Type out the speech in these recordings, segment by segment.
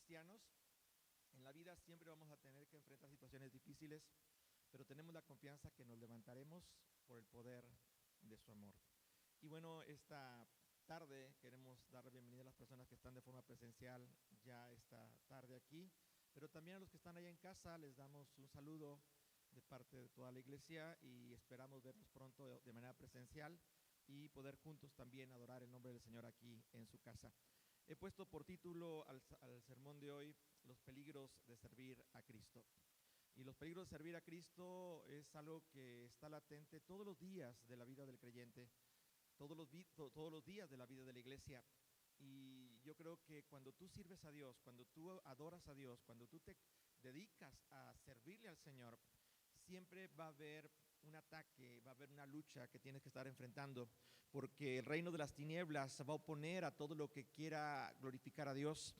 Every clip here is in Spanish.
cristianos, en la vida siempre vamos a tener que enfrentar situaciones difíciles, pero tenemos la confianza que nos levantaremos por el poder de su amor. Y bueno, esta tarde queremos dar la bienvenida a las personas que están de forma presencial ya esta tarde aquí, pero también a los que están allá en casa les damos un saludo de parte de toda la iglesia y esperamos verlos pronto de manera presencial y poder juntos también adorar el nombre del Señor aquí en su casa. He puesto por título al sermón de hoy los peligros de servir a Cristo. Y los peligros de servir a Cristo es algo que está latente todos los días de la vida del creyente, todos los días de la vida de la iglesia. Y yo creo que cuando tú sirves a Dios, cuando tú adoras a Dios, cuando tú te dedicas a servirle al Señor, siempre va a haber un ataque, va a haber una lucha que tienes que estar enfrentando, porque el reino de las tinieblas se va a oponer a todo lo que quiera glorificar a Dios.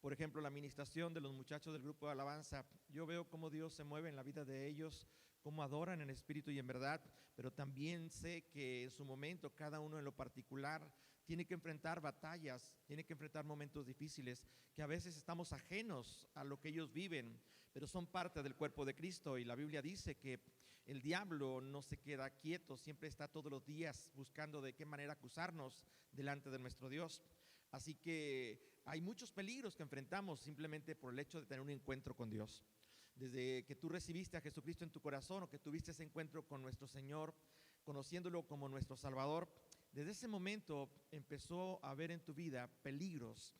Por ejemplo, la administración de los muchachos del grupo de alabanza, yo veo cómo Dios se mueve en la vida de ellos, cómo adoran en espíritu y en verdad, pero también sé que en su momento, cada uno en lo particular, tiene que enfrentar batallas, tiene que enfrentar momentos difíciles, que a veces estamos ajenos a lo que ellos viven, pero son parte del cuerpo de Cristo. Y la Biblia dice que el diablo no se queda quieto, siempre está todos los días buscando de qué manera acusarnos delante de nuestro Dios. Así que hay muchos peligros que enfrentamos simplemente por el hecho de tener un encuentro con Dios. Desde que tú recibiste a Jesucristo en tu corazón o que tuviste ese encuentro con nuestro Señor, conociéndolo como nuestro Salvador, desde ese momento empezó a haber en tu vida peligros.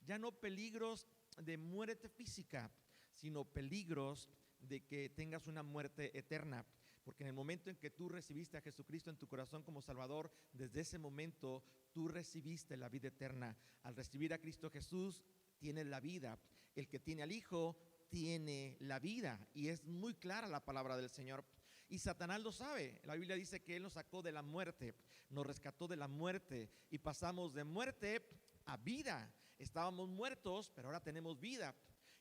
Ya no peligros de muerte física, sino peligros de que tengas una muerte eterna. Porque en el momento en que tú recibiste a Jesucristo en tu corazón como Salvador, desde ese momento tú recibiste la vida eterna. Al recibir a Cristo Jesús, tienes la vida. El que tiene al Hijo tiene la vida, y es muy clara la palabra del Señor. Y Satanás lo sabe. La Biblia dice que Él nos sacó de la muerte, nos rescató de la muerte y pasamos de muerte a vida. Estábamos muertos, pero ahora tenemos vida.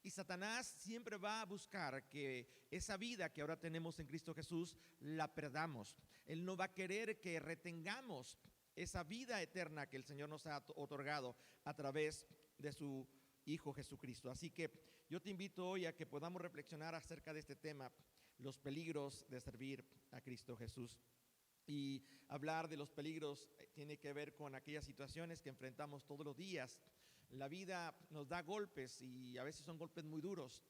Y Satanás siempre va a buscar que esa vida que ahora tenemos en Cristo Jesús la perdamos. Él no va a querer que retengamos esa vida eterna que el Señor nos ha otorgado a través de su Hijo Jesucristo. Así que yo te invito hoy a que podamos reflexionar acerca de este tema, los peligros de servir a Cristo Jesús. Y hablar de los peligros tiene que ver con aquellas situaciones que enfrentamos todos los días. La vida nos da golpes y a veces son golpes muy duros.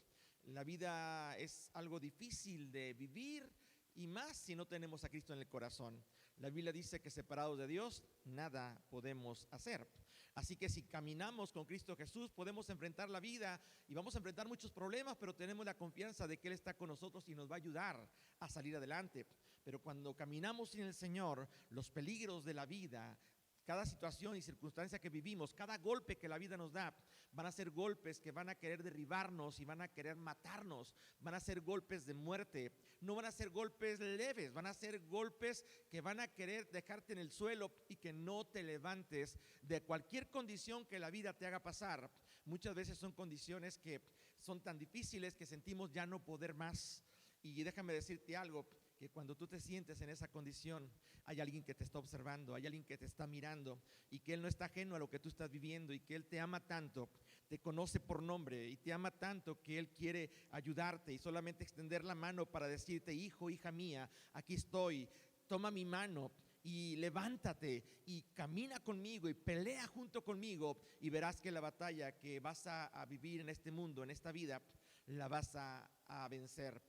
La vida es algo difícil de vivir, y más si no tenemos a Cristo en el corazón. La Biblia dice que separados de Dios nada podemos hacer. Así que si caminamos con Cristo Jesús, podemos enfrentar la vida y vamos a enfrentar muchos problemas, pero tenemos la confianza de que Él está con nosotros y nos va a ayudar a salir adelante. Pero cuando caminamos sin el Señor, los peligros de la vida, cada situación y circunstancia que vivimos, cada golpe que la vida nos da, van a ser golpes que van a querer derribarnos y van a querer matarnos. Van a ser golpes de muerte. No van a ser golpes leves, van a ser golpes que van a querer dejarte en el suelo y que no te levantes de cualquier condición que la vida te haga pasar. Muchas veces son condiciones que son tan difíciles que sentimos ya no poder más. Y déjame decirte algo, que cuando tú te sientes en esa condición, hay alguien que te está observando, hay alguien que te está mirando, y que Él no está ajeno a lo que tú estás viviendo, y que Él te ama tanto, te conoce por nombre y te ama tanto que Él quiere ayudarte y solamente extender la mano para decirte: hijo, hija mía, aquí estoy, toma mi mano y levántate y camina conmigo y pelea junto conmigo, y verás que la batalla que vas a vivir en este mundo, en esta vida, la vas a vencer.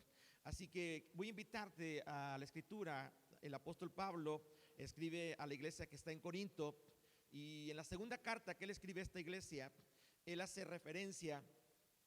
Así que voy a invitarte a la escritura. El apóstol Pablo escribe a la iglesia que está en Corinto, y en la segunda carta que él escribe a esta iglesia, él hace referencia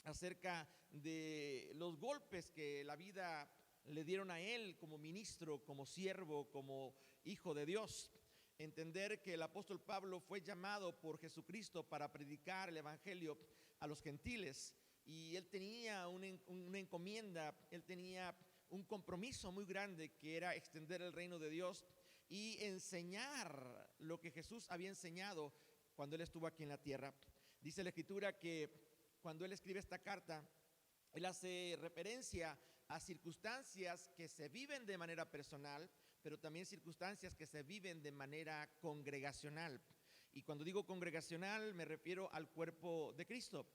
acerca de los golpes que la vida le dieron a él como ministro, como siervo, como hijo de Dios. Entender que el apóstol Pablo fue llamado por Jesucristo para predicar el evangelio a los gentiles, y él tenía una encomienda, él tenía un compromiso muy grande, que era extender el reino de Dios y enseñar lo que Jesús había enseñado cuando él estuvo aquí en la tierra. Dice la escritura que cuando él escribe esta carta, él hace referencia a circunstancias que se viven de manera personal, pero también circunstancias que se viven de manera congregacional. Y cuando digo congregacional, me refiero al cuerpo de Cristo.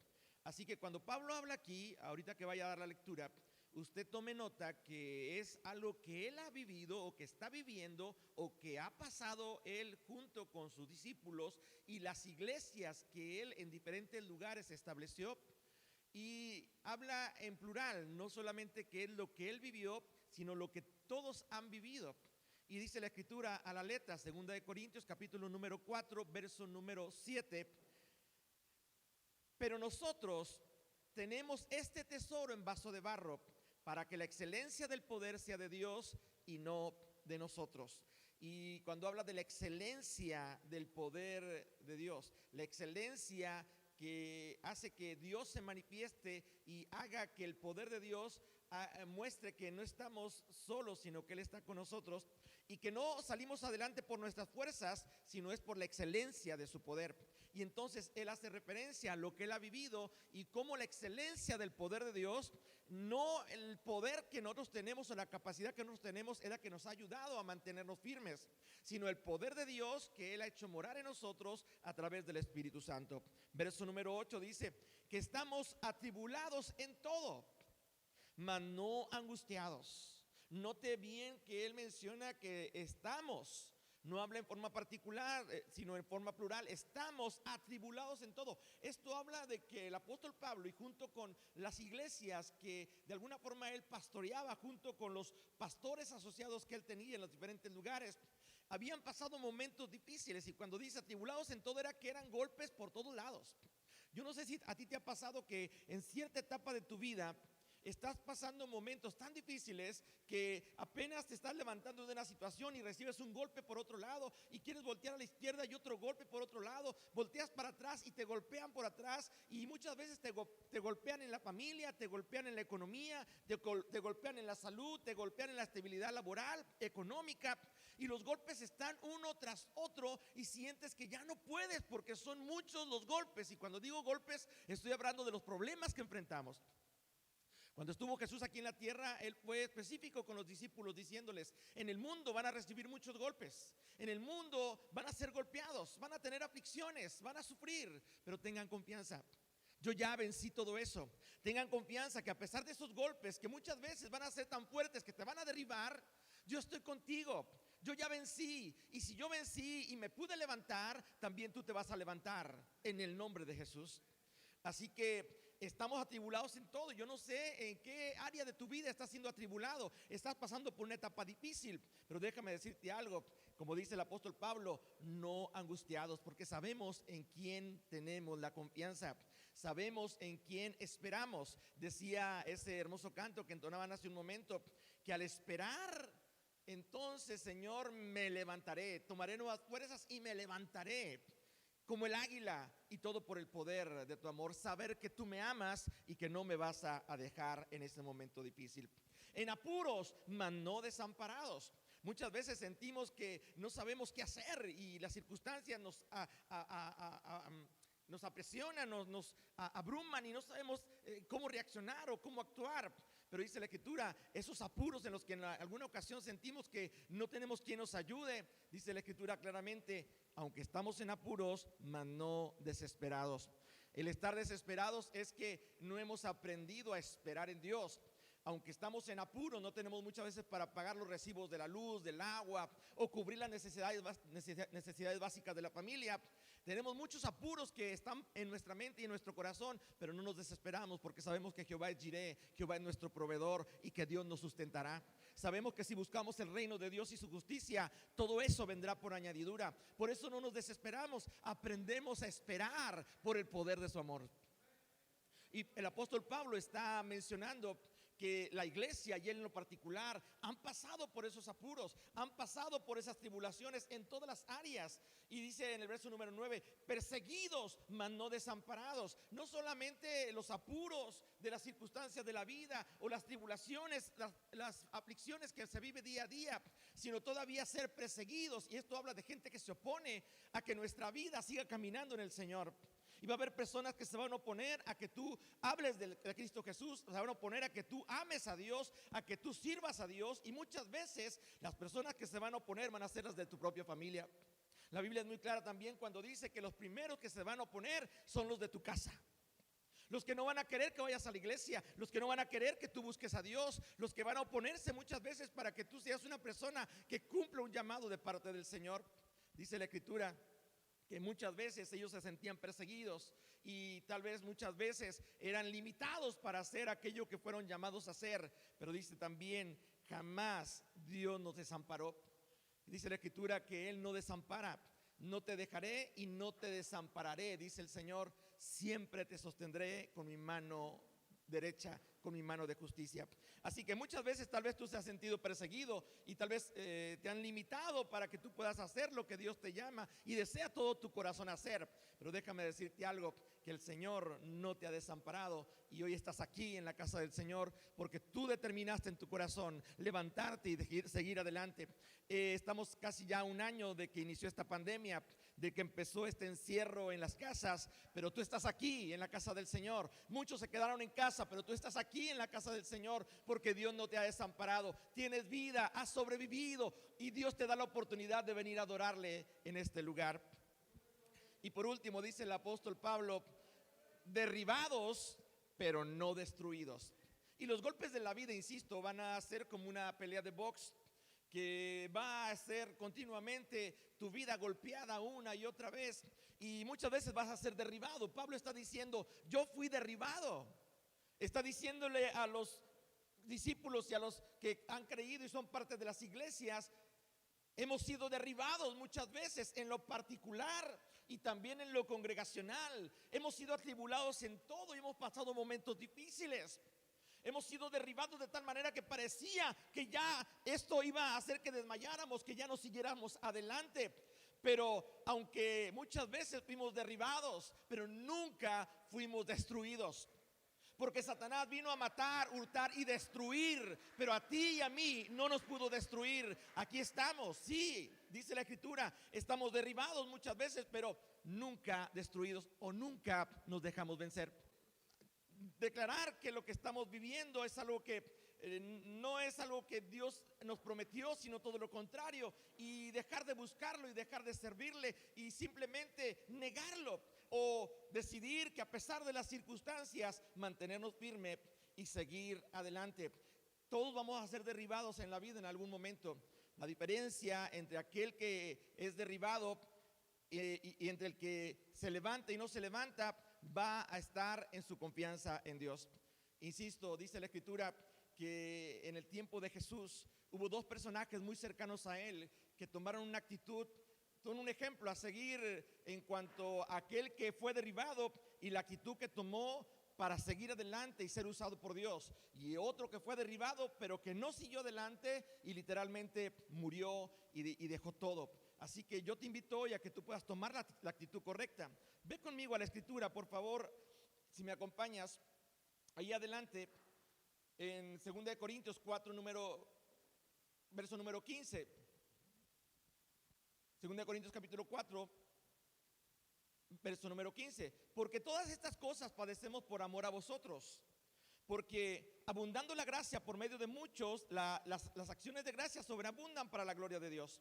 Así que cuando Pablo habla aquí, ahorita que vaya a dar la lectura, usted tome nota que es algo que él ha vivido o que está viviendo o que ha pasado él junto con sus discípulos y las iglesias que él en diferentes lugares estableció. Y habla en plural, no solamente que es lo que él vivió, sino lo que todos han vivido. Y dice la escritura a la letra, 2 Corintios capítulo número 4, verso número 7. Pero nosotros tenemos este tesoro en vaso de barro, para que la excelencia del poder sea de Dios y no de nosotros. Y cuando habla de la excelencia del poder de Dios, la excelencia que hace que Dios se manifieste y haga que el poder de Dios muestre que no estamos solos, sino que Él está con nosotros, y que no salimos adelante por nuestras fuerzas, sino es por la excelencia de su poder. Y entonces él hace referencia a lo que él ha vivido y cómo la excelencia del poder de Dios, no el poder que nosotros tenemos o la capacidad que nosotros tenemos es la que nos ha ayudado a mantenernos firmes, sino el poder de Dios que él ha hecho morar en nosotros a través del Espíritu Santo. Verso número 8 dice que estamos atribulados en todo, mas no angustiados. Note bien que él menciona que estamos. No habla en forma particular, sino en forma plural. Estamos atribulados en todo. Esto habla de que el apóstol Pablo, y junto con las iglesias que de alguna forma él pastoreaba, junto con los pastores asociados que él tenía en los diferentes lugares, habían pasado momentos difíciles. Y cuando dice atribulados en todo, era que eran golpes por todos lados. Yo no sé si a ti te ha pasado que en cierta etapa de tu vida estás pasando momentos tan difíciles que apenas te estás levantando de una situación y recibes un golpe por otro lado y quieres voltear a la izquierda y otro golpe por otro lado, volteas para atrás y te golpean por atrás, y muchas veces te golpean en la familia, te golpean en la economía, te golpean en la salud, te golpean en la estabilidad laboral, económica, y los golpes están uno tras otro y sientes que ya no puedes porque son muchos los golpes. Y cuando digo golpes estoy hablando de los problemas que enfrentamos. Cuando estuvo Jesús aquí en la tierra, Él fue específico con los discípulos diciéndoles: en el mundo van a recibir muchos golpes, en el mundo van a ser golpeados, van a tener aflicciones, van a sufrir, pero tengan confianza. Yo ya vencí todo eso. Tengan confianza que a pesar de esos golpes que muchas veces van a ser tan fuertes que te van a derribar, yo estoy contigo. Yo ya vencí, y si yo vencí y me pude levantar, también tú te vas a levantar en el nombre de Jesús. Así que estamos atribulados en todo. Yo no sé en qué área de tu vida estás siendo atribulado. Estás pasando por una etapa difícil, pero déjame decirte algo. Como dice el apóstol Pablo, no angustiados, porque sabemos en quién tenemos la confianza. Sabemos en quién esperamos. Decía ese hermoso canto que entonaban hace un momento, que al esperar, entonces, Señor, me levantaré, tomaré nuevas fuerzas y me levantaré como el águila, y todo por el poder de tu amor. Saber que tú me amas y que no me vas a dejar en este momento difícil. En apuros, mas no desamparados. Muchas veces sentimos que no sabemos qué hacer y las circunstancias nos apresionan, nos abruman y no sabemos cómo reaccionar o cómo actuar. Pero dice la Escritura, esos apuros en los que en alguna ocasión sentimos que no tenemos quien nos ayude, dice la Escritura claramente: aunque estamos en apuros, mas no desesperados. El estar desesperados es que no hemos aprendido a esperar en Dios. Aunque estamos en apuros, no tenemos muchas veces para pagar los recibos de la luz, del agua, o cubrir las necesidades básicas de la familia. Tenemos muchos apuros que están en nuestra mente y en nuestro corazón, pero no nos desesperamos porque sabemos que Jehová es Jireh, Jehová es nuestro proveedor y que Dios nos sustentará. Sabemos que si buscamos el reino de Dios y su justicia, todo eso vendrá por añadidura. Por eso no nos desesperamos, aprendemos a esperar por el poder de su amor. Y el apóstol Pablo está mencionando que la iglesia y él en lo particular han pasado por esos apuros, han pasado por esas tribulaciones en todas las áreas. Y dice en el verso número 9: perseguidos, mas no desamparados. No solamente los apuros de las circunstancias de la vida o las tribulaciones, las aflicciones que se vive día a día, sino todavía ser perseguidos. Y esto habla de gente que se opone a que nuestra vida siga caminando en el Señor. Y va a haber personas que se van a oponer a que tú hables de Cristo Jesús, se van a oponer a que tú ames a Dios, a que tú sirvas a Dios. Y muchas veces las personas que se van a oponer van a ser las de tu propia familia. La Biblia es muy clara también cuando dice que los primeros que se van a oponer son los de tu casa. los que no van a querer que vayas a la iglesia, los que no van a querer que tú busques a Dios, los que van a oponerse muchas veces para que tú seas una persona que cumpla un llamado de parte del Señor. Dice la Escritura que muchas veces ellos se sentían perseguidos y tal vez muchas veces eran limitados para hacer aquello que fueron llamados a hacer, pero dice también, jamás Dios nos desamparó. Dice la Escritura que Él no desampara. No te dejaré y no te desampararé, dice el Señor, siempre te sostendré con mi mano derecha, con mi mano de justicia. Así que muchas veces tal vez tú te has sentido perseguido y tal vez te han limitado para que tú puedas hacer lo que Dios te llama y desea todo tu corazón hacer. Pero déjame decirte algo, que el Señor no te ha desamparado y hoy estás aquí en la casa del Señor porque tú determinaste en tu corazón levantarte y seguir adelante. Estamos casi ya un año de que inició esta pandemia, de que empezó este encierro en las casas, pero tú estás aquí en la casa del Señor. Muchos se quedaron en casa, pero tú estás aquí en la casa del Señor porque Dios no te ha desamparado. Tienes vida, has sobrevivido y Dios te da la oportunidad de venir a adorarle en este lugar. Y por último dice el apóstol Pablo, derribados pero no destruidos. Y los golpes de la vida, insisto, van a ser como una pelea de box que va a ser continuamente tu vida golpeada una y otra vez y muchas veces vas a ser derribado. Pablo está diciendo, yo fui derribado. Está diciéndole a los discípulos y a los que han creído y son parte de las iglesias, hemos sido derribados muchas veces en lo particular y también en lo congregacional. Hemos sido atribulados en todo y hemos pasado momentos difíciles. Hemos sido derribados de tal manera que parecía que ya esto iba a hacer que desmayáramos, que ya no siguiéramos adelante. Pero aunque muchas veces fuimos derribados, pero nunca fuimos destruidos. Porque Satanás vino a matar, hurtar y destruir, pero a ti y a mí no nos pudo destruir. Aquí estamos, sí, dice la Escritura, estamos derribados muchas veces, pero nunca destruidos o nunca nos dejamos vencer. Declarar que lo que estamos viviendo es algo que no es algo que Dios nos prometió, sino todo lo contrario, y dejar de buscarlo y dejar de servirle y simplemente negarlo o decidir que a pesar de las circunstancias mantenernos firmes y seguir adelante. Todos vamos a ser derribados en la vida en algún momento. La diferencia entre aquel que es derribado y entre el que se levanta y no se levanta va a estar en su confianza en Dios. Insisto, dice la Escritura que en el tiempo de Jesús hubo dos personajes muy cercanos a él que tomaron una actitud, son un ejemplo a seguir en cuanto a aquel que fue derribado y la actitud que tomó para seguir adelante y ser usado por Dios, y otro que fue derribado pero que no siguió adelante y literalmente murió y dejó todo. Así que yo te invito hoy a que tú puedas tomar la actitud correcta. Ve conmigo a la Escritura, por favor, si me acompañas ahí adelante en 2 Corintios 4 verso número 15. 2 Corintios capítulo 4 verso número 15. Porque todas estas cosas padecemos por amor a vosotros, porque abundando la gracia por medio de muchos, las acciones de gracia sobreabundan para la gloria de Dios.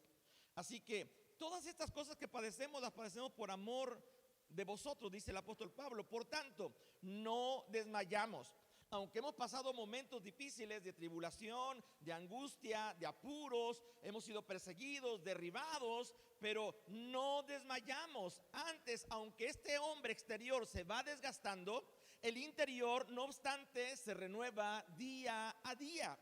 Así que todas estas cosas que padecemos, las padecemos por amor de vosotros, dice el apóstol Pablo. Por tanto, no desmayamos. Aunque hemos pasado momentos difíciles de tribulación, de angustia, de apuros, hemos sido perseguidos, derribados, pero no desmayamos. Antes, aunque este hombre exterior se va desgastando, el interior, no obstante, se renueva día a día.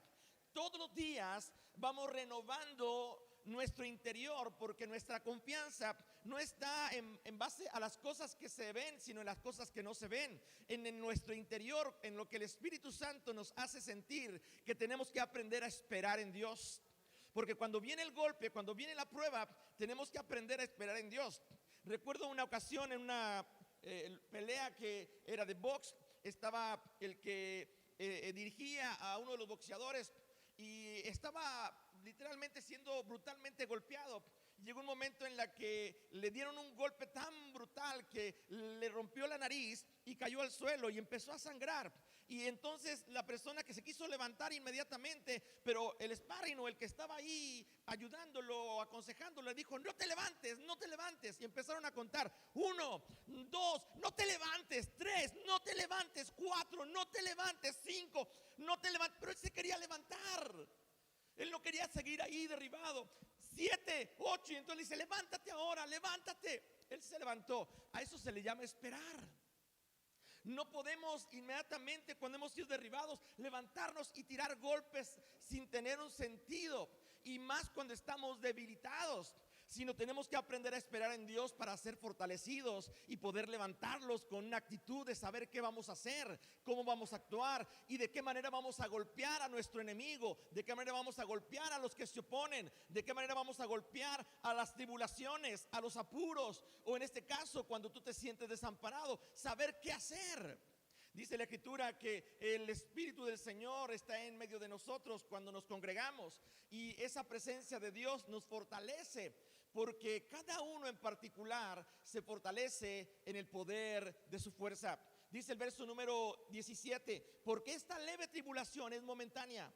Todos los días vamos renovando nuestro interior, porque nuestra confianza no está en base a las cosas que se ven, sino en las cosas que no se ven, en nuestro interior, en lo que el Espíritu Santo nos hace sentir que tenemos que aprender a esperar en Dios. Porque cuando viene el golpe, cuando viene la prueba, tenemos que aprender a esperar en Dios. Recuerdo una ocasión en una pelea que era de box, estaba el que dirigía a uno de los boxeadores y estaba literalmente siendo brutalmente golpeado. Llegó un momento en la que le dieron un golpe tan brutal que le rompió la nariz y cayó al suelo y empezó a sangrar. Y entonces la persona que se quiso levantar inmediatamente, pero el sparring o el que estaba ahí ayudándolo, aconsejándolo, le dijo: no te levantes, no te levantes. Y empezaron a contar: 1, 2, no te levantes; 3, no te levantes; 4, no te levantes; 5, no te levantes. Pero él se quería levantar, él no quería seguir ahí derribado. 7, 8, y entonces le dice: levántate ahora, levántate. Él se levantó. A eso se le llama esperar. No podemos inmediatamente, cuando hemos sido derribados, levantarnos y tirar golpes sin tener un sentido, y más cuando estamos debilitados, sino tenemos que aprender a esperar en Dios para ser fortalecidos y poder levantarlos con una actitud de saber qué vamos a hacer, cómo vamos a actuar y de qué manera vamos a golpear a nuestro enemigo, de qué manera vamos a golpear a los que se oponen, de qué manera vamos a golpear a las tribulaciones, a los apuros, o en este caso cuando tú te sientes desamparado, saber qué hacer. Dice la Escritura que el Espíritu del Señor está en medio de nosotros cuando nos congregamos, y esa presencia de Dios nos fortalece, porque cada uno en particular se fortalece en el poder de su fuerza. Dice el verso número 17: porque esta leve tribulación es momentánea,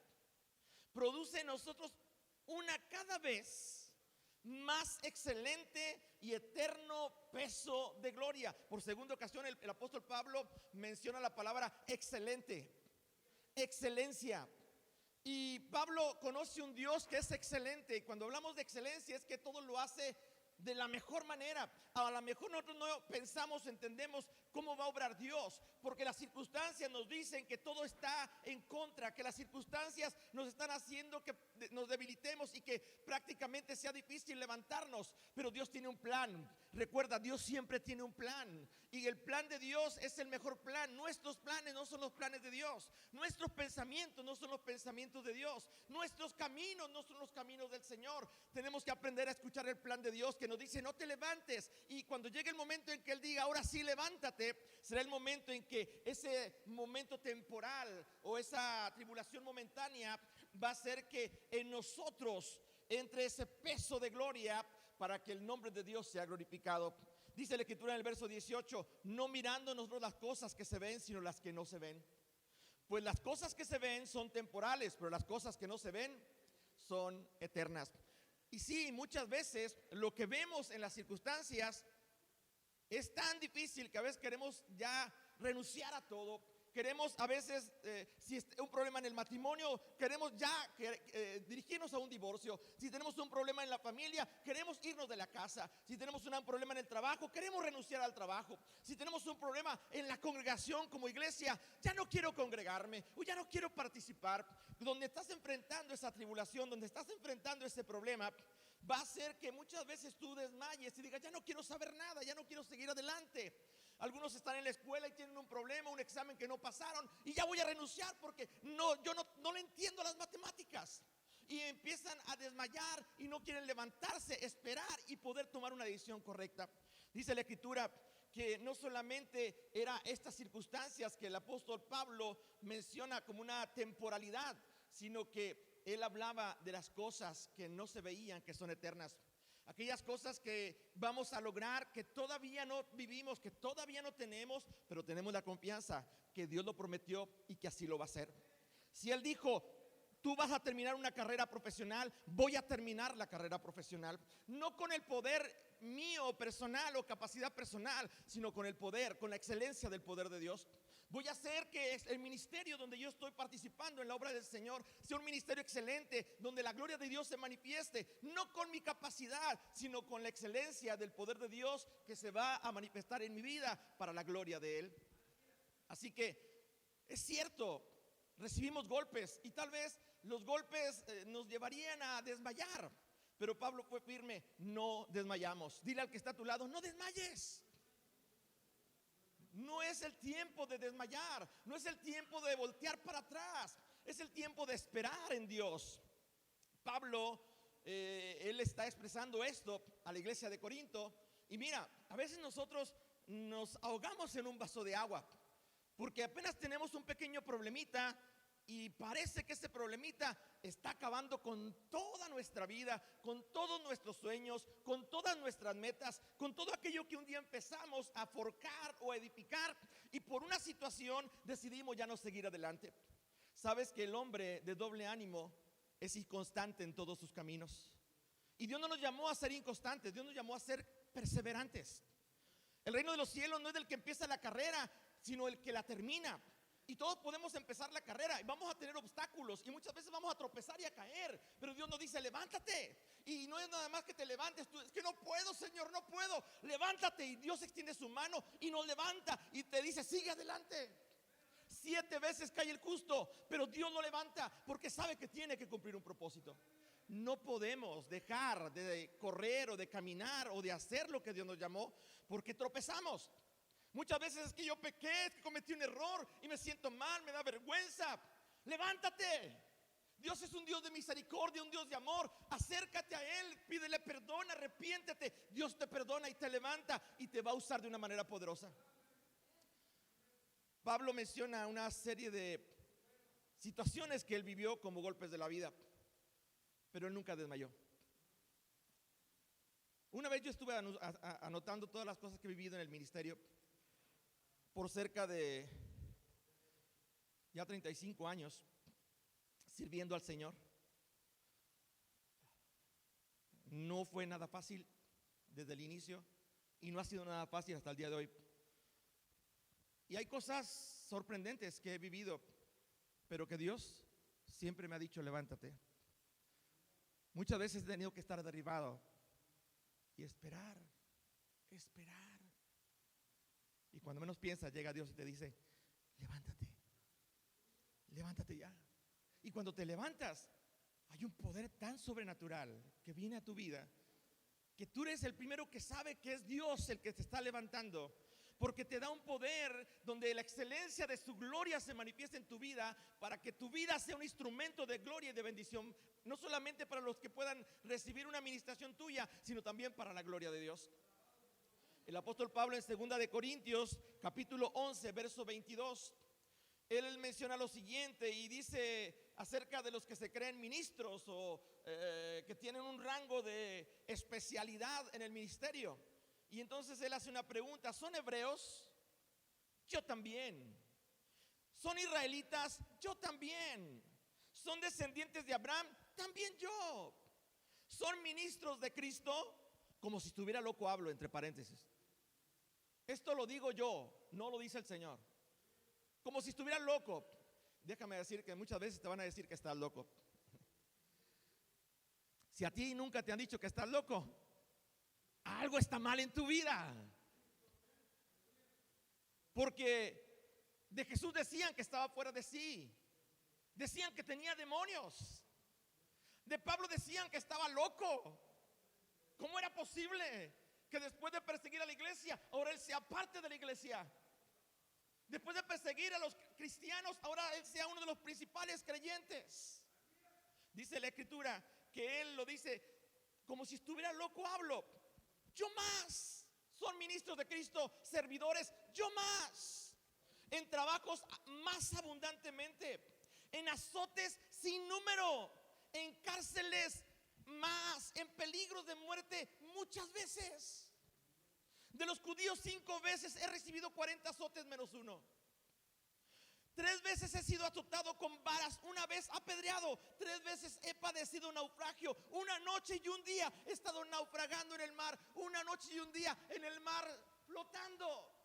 produce en nosotros una cada vez más excelente y eterno peso de gloria. Por segunda ocasión el apóstol Pablo menciona la palabra excelente, excelencia. Y Pablo conoce un Dios que es excelente, y cuando hablamos de excelencia es que todo lo hace de la mejor manera. A lo mejor nosotros no pensamos, entendemos cómo va a obrar Dios, porque las circunstancias nos dicen que todo está en contra, que las circunstancias nos están haciendo que nos debilitemos y que prácticamente sea difícil levantarnos. Pero Dios tiene un plan. Recuerda, Dios siempre tiene un plan, y el plan de Dios es el mejor plan. Nuestros planes no son los planes de Dios, nuestros pensamientos no son los pensamientos de Dios, nuestros caminos no son los caminos del Señor. Tenemos que aprender a escuchar el plan de Dios, que nos dice: no te levantes, y cuando llegue el momento en que Él diga: ahora sí, levántate, será el momento en que ese momento temporal o esa tribulación momentánea va a hacer que en nosotros entre ese peso de gloria para que el nombre de Dios sea glorificado. Dice la Escritura en el verso 18: no mirando nosotros las cosas que se ven, sino las que no se ven. Pues las cosas que se ven son temporales, pero las cosas que no se ven son eternas. Y sí, muchas veces lo que vemos en las circunstancias es tan difícil que a veces queremos ya renunciar a todo. Queremos a veces, si es un problema en el matrimonio, queremos ya dirigirnos a un divorcio. Si tenemos un problema en la familia, queremos irnos de la casa. Si tenemos un problema en el trabajo, queremos renunciar al trabajo. Si tenemos un problema en la congregación como iglesia, ya no quiero congregarme o ya no quiero participar. Donde estás enfrentando esa tribulación, donde estás enfrentando ese problema, va a hacer que muchas veces tú desmayes y digas: ya no quiero saber nada, ya no quiero seguir adelante. Algunos están en la escuela y tienen un problema, un examen que no pasaron, y ya voy a renunciar porque yo no le entiendo las matemáticas. Y empiezan a desmayar y no quieren levantarse, esperar y poder tomar una decisión correcta. Dice la Escritura que no solamente era estas circunstancias que el apóstol Pablo menciona como una temporalidad, sino que él hablaba de las cosas que no se veían, que son eternas. Aquellas cosas que vamos a lograr, que todavía no vivimos, que todavía no tenemos, pero tenemos la confianza que Dios lo prometió y que así lo va a hacer. Si Él dijo: tú vas a terminar una carrera profesional, voy a terminar la carrera profesional. No con el poder mío personal o capacidad personal, sino con el poder, con la excelencia del poder de Dios. Voy a hacer que el ministerio donde yo estoy participando en la obra del Señor sea un ministerio excelente, donde la gloria de Dios se manifieste, no con mi capacidad, sino con la excelencia del poder de Dios que se va a manifestar en mi vida para la gloria de Él. Así que es cierto, recibimos golpes y tal vez los golpes nos llevarían a desmayar, pero Pablo fue firme: no desmayamos. Dile al que está a tu lado: no desmayes. No es el tiempo de desmayar, no es el tiempo de voltear para atrás, es el tiempo de esperar en Dios. Pablo, él está expresando esto a la iglesia de Corinto. Y mira, a veces nosotros nos ahogamos en un vaso de agua, porque apenas tenemos un pequeño problemita y parece que ese problemita está acabando con toda nuestra vida, con todos nuestros sueños, con todas nuestras metas, con todo aquello que un día empezamos a forjar o a edificar, y por una situación decidimos ya no seguir adelante. Sabes que el hombre de doble ánimo es inconstante en todos sus caminos. Y Dios no nos llamó a ser inconstantes, Dios nos llamó a ser perseverantes. El reino de los cielos no es del que empieza la carrera, sino el que la termina. Y todos podemos empezar la carrera y vamos a tener obstáculos y muchas veces vamos a tropezar y a caer, pero Dios nos dice: levántate. Y no es nada más que te levantes tú: es que no puedo, Señor, no puedo. Levántate, y Dios extiende su mano y nos levanta y te dice: sigue adelante. 7 veces cae el justo, pero Dios lo levanta porque sabe que tiene que cumplir un propósito. No podemos dejar de correr o de caminar o de hacer lo que Dios nos llamó porque tropezamos. Muchas veces es que yo pequé, es que cometí un error y me siento mal, me da vergüenza. Levántate. Dios es un Dios de misericordia, un Dios de amor. Acércate a Él, pídele perdón, arrepiéntete. Dios te perdona y te levanta y te va a usar de una manera poderosa. Pablo menciona una serie de situaciones que él vivió como golpes de la vida, pero él nunca desmayó. Una vez yo estuve anotando todas las cosas que he vivido en el ministerio por cerca de ya 35 años sirviendo al Señor. No fue nada fácil desde el inicio y no ha sido nada fácil hasta el día de hoy. Y hay cosas sorprendentes que he vivido, pero que Dios siempre me ha dicho: levántate. Muchas veces he tenido que estar derribado y esperar. Y cuando menos piensas, llega Dios y te dice: levántate ya. Y cuando te levantas, hay un poder tan sobrenatural que viene a tu vida, que tú eres el primero que sabe que es Dios el que te está levantando, porque te da un poder donde la excelencia de su gloria se manifiesta en tu vida, para que tu vida sea un instrumento de gloria y de bendición, no solamente para los que puedan recibir una administración tuya, sino también para la gloria de Dios. El apóstol Pablo en 2 de Corintios capítulo 11 verso 22, él menciona lo siguiente y dice acerca de los que se creen ministros o que tienen un rango de especialidad en el ministerio. Y entonces él hace una pregunta: ¿son hebreos? Yo también. ¿Son israelitas? Yo también. ¿Son descendientes de Abraham? También yo. ¿Son ministros de Cristo? Como si estuviera loco hablo, entre paréntesis. Esto lo digo yo, no lo dice el Señor. Como si estuviera loco. Déjame decir que muchas veces te van a decir que estás loco. Si a ti nunca te han dicho que estás loco, algo está mal en tu vida. Porque de Jesús decían que estaba fuera de sí. Decían que tenía demonios. De Pablo decían que estaba loco. ¿Cómo era posible que después de perseguir a la iglesia, ahora él sea parte de la iglesia? Después de perseguir a los cristianos, ahora él sea uno de los principales creyentes. Dice la escritura que él lo dice: como si estuviera loco hablo. Yo más. Son ministros de Cristo, servidores, yo más. En trabajos más abundantemente, en azotes sin número, en cárceles más, en peligros de muerte muchas veces. De los judíos 5 veces he recibido 40 azotes menos 1. 3 veces he sido azotado con varas, 1 vez apedreado, 3 veces he padecido naufragio, 1 noche y un día he estado naufragando en el mar, 1 noche y un día en el mar flotando.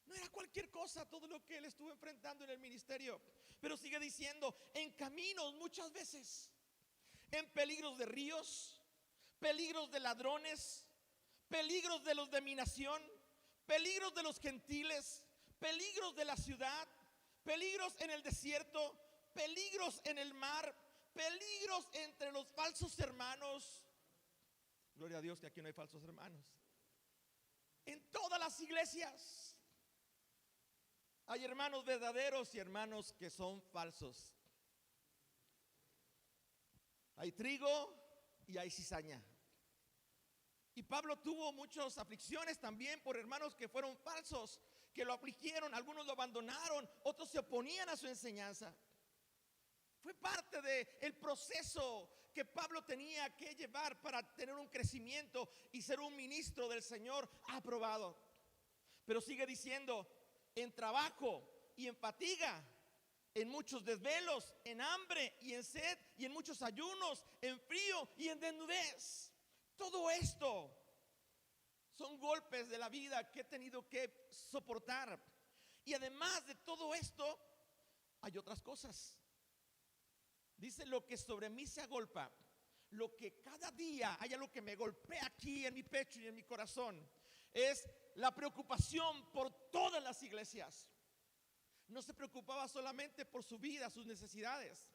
No era cualquier cosa todo lo que él estuvo enfrentando en el ministerio. Pero sigue diciendo: en caminos muchas veces, en peligros de ríos, peligros de ladrones, peligros de los de mi nación, peligros de los gentiles, peligros de la ciudad, peligros en el desierto, peligros en el mar, peligros entre los falsos hermanos. Gloria a Dios que aquí no hay falsos hermanos. En todas las iglesias hay hermanos verdaderos y hermanos que son falsos. Hay trigo y hay cizaña. Y Pablo tuvo muchas aflicciones también por hermanos que fueron falsos, que lo afligieron, algunos lo abandonaron, otros se oponían a su enseñanza. Fue parte del proceso que Pablo tenía que llevar para tener un crecimiento y ser un ministro del Señor aprobado. Pero sigue diciendo, en trabajo y en fatiga, en muchos desvelos, en hambre y en sed, y en muchos ayunos, en frío y en desnudez. Todo esto son golpes de la vida que he tenido que soportar. Y además de todo esto, hay otras cosas. Dice, lo que sobre mí se agolpa, lo que cada día hay algo que me golpea aquí en mi pecho y en mi corazón, es la preocupación por todas las iglesias. No se preocupaba solamente por su vida, sus necesidades.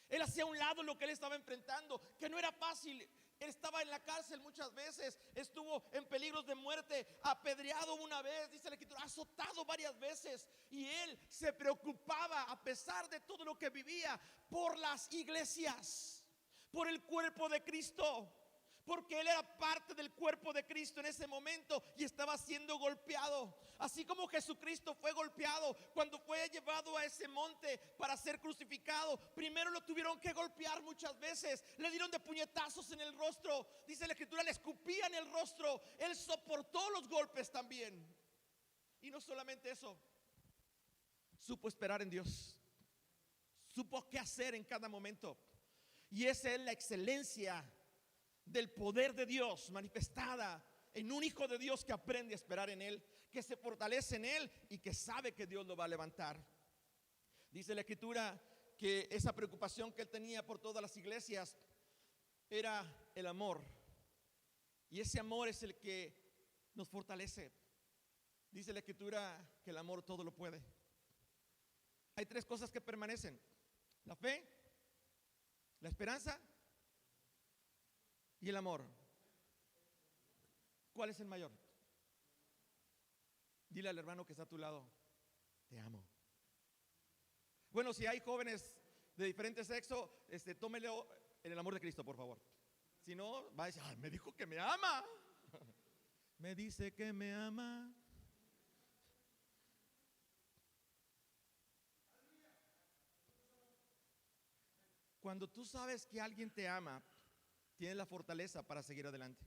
Él hacía a un lado lo que él estaba enfrentando, que no era fácil. Él estaba en la cárcel muchas veces, estuvo en peligros de muerte, apedreado una vez, dice la Escritura, azotado varias veces. Y él se preocupaba, a pesar de todo lo que vivía, por las iglesias, por el cuerpo de Cristo. Porque él era parte del cuerpo de Cristo en ese momento y estaba siendo golpeado. Así como Jesucristo fue golpeado cuando fue llevado a ese monte para ser crucificado. Primero lo tuvieron que golpear muchas veces. Le dieron de puñetazos en el rostro. Dice la Escritura, le escupían el rostro. Él soportó los golpes también. Y no solamente eso, supo esperar en Dios. Supo qué hacer en cada momento. Y esa es la excelencia del poder de Dios manifestada en un hijo de Dios que aprende a esperar en Él, que se fortalece en Él y que sabe que Dios lo va a levantar. Dice la Escritura que esa preocupación que él tenía por todas las iglesias era el amor, y ese amor es el que nos fortalece. Dice la Escritura que el amor todo lo puede. Hay tres cosas que permanecen: la fe, la esperanza y el amor. ¿Cuál es el mayor? Dile al hermano que está a tu lado, te amo. Bueno, si hay jóvenes de diferente sexo, tómelo en el amor de Cristo, por favor. Si no, va a decir, me dijo que me ama. Me dice que me ama. Cuando tú sabes que alguien te ama, tienes la fortaleza para seguir adelante.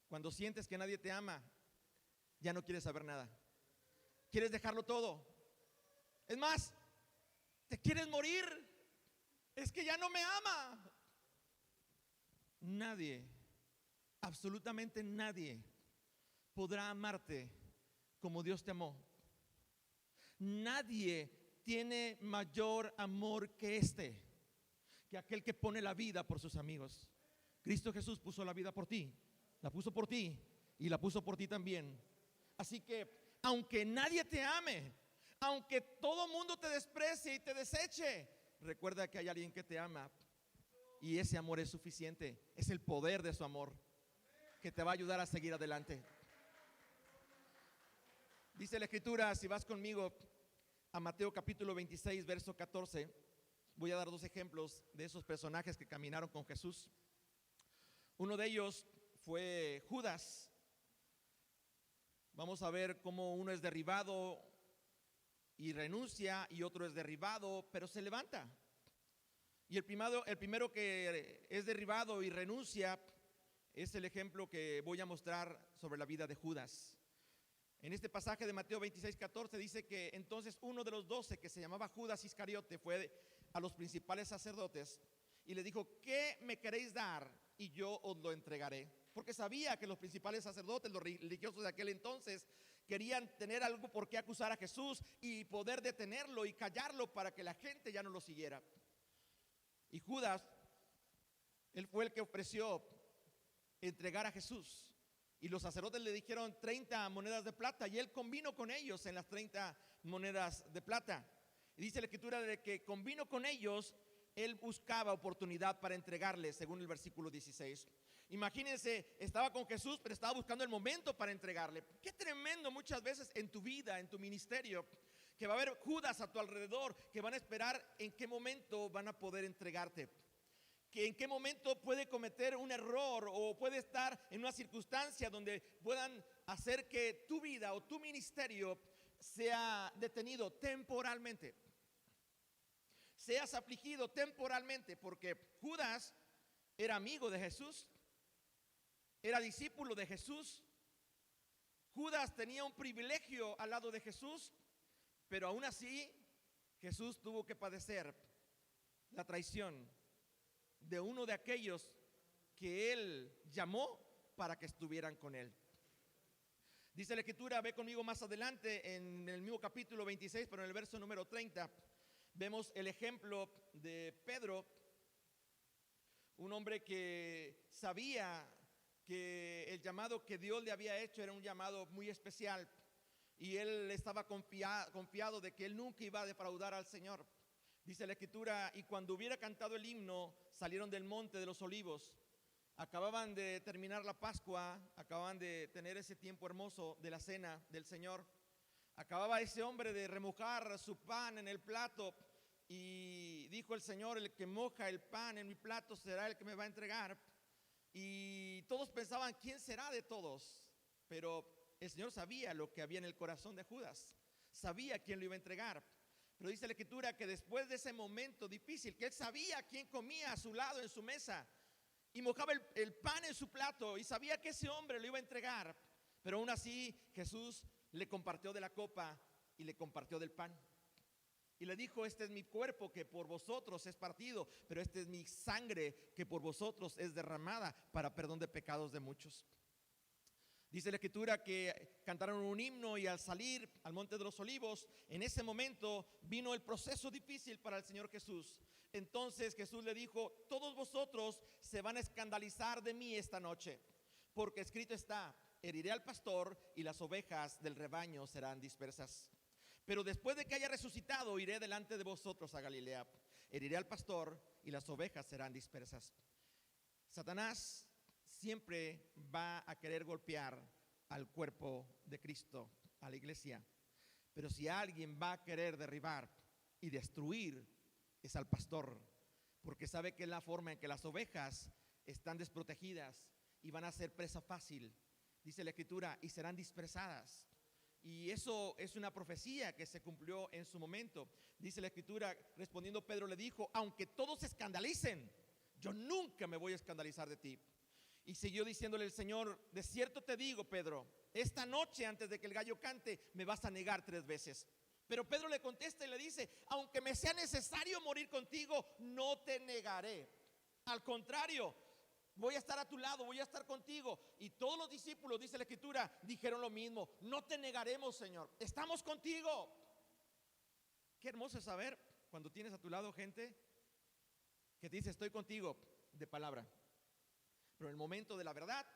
Cuando sientes que nadie te ama, ya no quieres saber nada. Quieres dejarlo todo. Es más, te quieres morir. Es que ya no me ama. Nadie, absolutamente nadie, podrá amarte como Dios te amó. Nadie tiene mayor amor que que aquel que pone la vida por sus amigos. Cristo Jesús puso la vida por ti, la puso por ti y la puso por ti también. Así que aunque nadie te ame, aunque todo mundo te desprecie y te deseche, recuerda que hay alguien que te ama, y ese amor es suficiente. Es el poder de su amor que te va a ayudar a seguir adelante. Dice la Escritura, si vas conmigo a Mateo capítulo 26, verso 14, voy a dar dos ejemplos de esos personajes que caminaron con Jesús. Uno de ellos fue Judas. Vamos a ver cómo uno es derribado y renuncia, y otro es derribado pero se levanta. Y el primero que es derribado y renuncia es el ejemplo que voy a mostrar sobre la vida de Judas. En este pasaje de Mateo 26, 14 dice que entonces uno de los 12, que se llamaba Judas Iscariote, fue a los principales sacerdotes y les dijo, ¿qué me queréis dar? Y yo os lo entregaré. Porque sabía que los principales sacerdotes, los religiosos de aquel entonces, querían tener algo por qué acusar a Jesús y poder detenerlo y callarlo para que la gente ya no lo siguiera. Y Judas, él fue el que ofreció entregar a Jesús. Y los sacerdotes le dijeron 30 monedas de plata, y él convino con ellos en las 30 monedas de plata. Y dice la Escritura de que convino con ellos, él buscaba oportunidad para entregarle, según el versículo 16. Imagínense, estaba con Jesús, pero estaba buscando el momento para entregarle. Qué tremendo muchas veces en tu vida, en tu ministerio, que va a haber Judas a tu alrededor que van a esperar en qué momento van a poder entregarte, que en qué momento puede cometer un error o puede estar en una circunstancia donde puedan hacer que tu vida o tu ministerio sea detenido temporalmente, seas afligido temporalmente, porque Judas era amigo de Jesús, era discípulo de Jesús. Judas tenía un privilegio al lado de Jesús, pero aún así Jesús tuvo que padecer la traición de uno de aquellos que él llamó para que estuvieran con él. Dice la Escritura, ve conmigo más adelante en el mismo capítulo 26, pero en el verso número 30, vemos el ejemplo de Pedro, un hombre que sabía que el llamado que Dios le había hecho era un llamado muy especial, y él estaba confiado de que él nunca iba a defraudar al Señor. Dice la Escritura, y cuando hubiera cantado el himno, salieron del monte de los olivos. Acababan de terminar la Pascua, acababan de tener ese tiempo hermoso de la cena del Señor. Acababa ese hombre de remojar su pan en el plato, y dijo el Señor, el que moja el pan en mi plato será el que me va a entregar. Y todos pensaban, ¿quién será de todos? Pero el Señor sabía lo que había en el corazón de Judas, sabía quién lo iba a entregar. Pero dice la Escritura que después de ese momento difícil, que él sabía quién comía a su lado en su mesa y mojaba el pan en su plato, y sabía que ese hombre lo iba a entregar, pero aún así Jesús le compartió de la copa y le compartió del pan. Y le dijo, este es mi cuerpo que por vosotros es partido, pero este es mi sangre que por vosotros es derramada para perdón de pecados de muchos. Dice la Escritura que cantaron un himno, y al salir al monte de los olivos, en ese momento vino el proceso difícil para el Señor Jesús. Entonces Jesús le dijo, todos vosotros se van a escandalizar de mí esta noche, porque escrito está, heriré al pastor y las ovejas del rebaño serán dispersas. Pero después de que haya resucitado, iré delante de vosotros a Galilea. Heriré al pastor y las ovejas serán dispersas. Satanás siempre va a querer golpear al cuerpo de Cristo, a la iglesia. Pero si alguien va a querer derribar y destruir, es al pastor, porque sabe que es la forma en que las ovejas están desprotegidas y van a ser presa fácil. Dice la Escritura, y serán dispersadas. Y eso es una profecía que se cumplió en su momento. Dice la Escritura, respondiendo Pedro le dijo, aunque todos se escandalicen, yo nunca me voy a escandalizar de ti. Y siguió diciéndole el Señor, de cierto te digo, Pedro, esta noche antes de que el gallo cante, me vas a negar 3 veces. Pero Pedro le contesta y le dice, aunque me sea necesario morir contigo, no te negaré. Al contrario, voy a estar a tu lado, voy a estar contigo. Y todos los discípulos, dice la Escritura, dijeron lo mismo, no te negaremos, Señor, estamos contigo. Qué hermoso es saber cuando tienes a tu lado gente que te dice, estoy contigo, de palabra. Pero en el momento de la verdad,